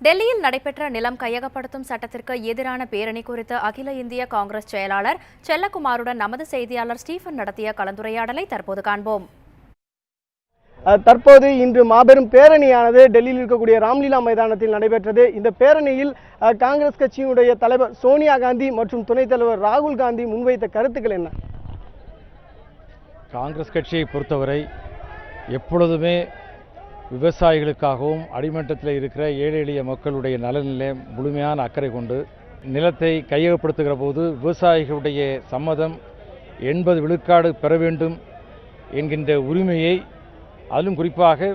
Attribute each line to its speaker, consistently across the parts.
Speaker 1: டெல்லியில் நடைபெற்ற நிலம் கையகப்படுத்தும் சட்டத்திற்கு எதிரான பேரணி குறித்து அகில இந்திய காங்கிரஸ் செயலாளர் செல்லக்குமாருடன் நமது செய்தியாளர் ஸ்டீபன் நடத்திய கலந்துரையாடலை தற்போது காண்போம்.
Speaker 2: தற்போது இன்று மாபெரும் பேரணியானது டெல்லியில் இருக்கக்கூடிய ராம்லீலா மைதானத்தில் நடைபெற்றது. இந்த பேரணியில் காங்கிரஸ் கட்சியினுடைய தலைவர் சோனியா காந்தி மற்றும் துணைத் தலைவர் ராகுல் காந்தி முன்வைத்த கருத்துக்கள் என்ன?
Speaker 3: காங்கிரஸ் கட்சியை பொறுத்தவரை எப்பொழுதுமே விவசாயிகளுக்காகவும் அடிமட்டத்தில் இருக்கிற ஏழை எளிய மக்களுடைய நலனிலே முழுமையான அக்கறை கொண்டு நிலத்தை கையகப்படுத்துகிற போது விவசாயிகளுடைய சம்மதம் 80 விழுக்காடு பெற வேண்டும் என்கின்ற உரிமையை, அதிலும் குறிப்பாக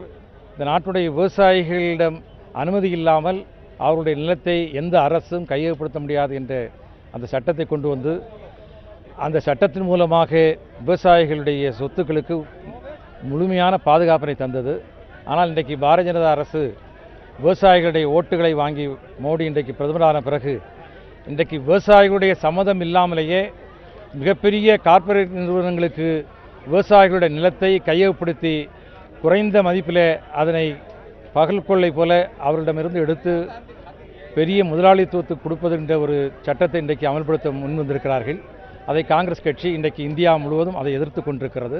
Speaker 3: இந்த நாட்டுடைய விவசாயிகளிடம் அனுமதி இல்லாமல் அவருடைய நிலத்தை எந்த அரசும் கையகப்படுத்த முடியாது என்ற அந்த சட்டத்தை கொண்டு வந்து அந்த சட்டத்தின் மூலமாக விவசாயிகளுடைய சொத்துக்களுக்கு முழுமையான பாதுகாப்பினை தந்தது. ஆனால் இன்றைக்கு பாரதிய ஜனதா அரசு விவசாயிகளுடைய ஓட்டுகளை வாங்கி மோடி இன்றைக்கு பிரதமரான பிறகு இன்றைக்கு விவசாயிகளுடைய சம்மதம் இல்லாமலேயே மிகப்பெரிய கார்ப்பரேட் நிறுவனங்களுக்கு விவசாயிகளுடைய நிலத்தை கையகப்படுத்தி குறைந்த மதிப்பில் அதனை பகல் கொள்ளை போல அவர்களிடமிருந்து எடுத்து பெரிய முதலாளித்துவத்துக்கு கொடுப்பது என்ற ஒரு சட்டத்தை இன்றைக்கு அமல்படுத்த முன்வந்திருக்கிறார்கள். அதை காங்கிரஸ் கட்சி இன்றைக்கு இந்தியா முழுவதும் அதை எதிர்த்து கொண்டிருக்கிறது.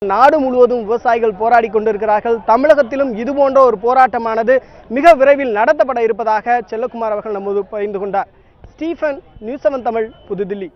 Speaker 2: நாடு முழுவதும் விவசாயிகள் போராடி கொண்டிருக்கிறார்கள். தமிழகத்திலும் இதுபோன்ற ஒரு போராட்டமானது மிக விரைவில் நடத்தப்பட இருப்பதாக செல்லக்குமார் அவர்கள் நம்மோடு பகிர்ந்து கொண்டார். ஸ்டீபன், நியூஸ் 7 தமிழ், புதுதில்லி.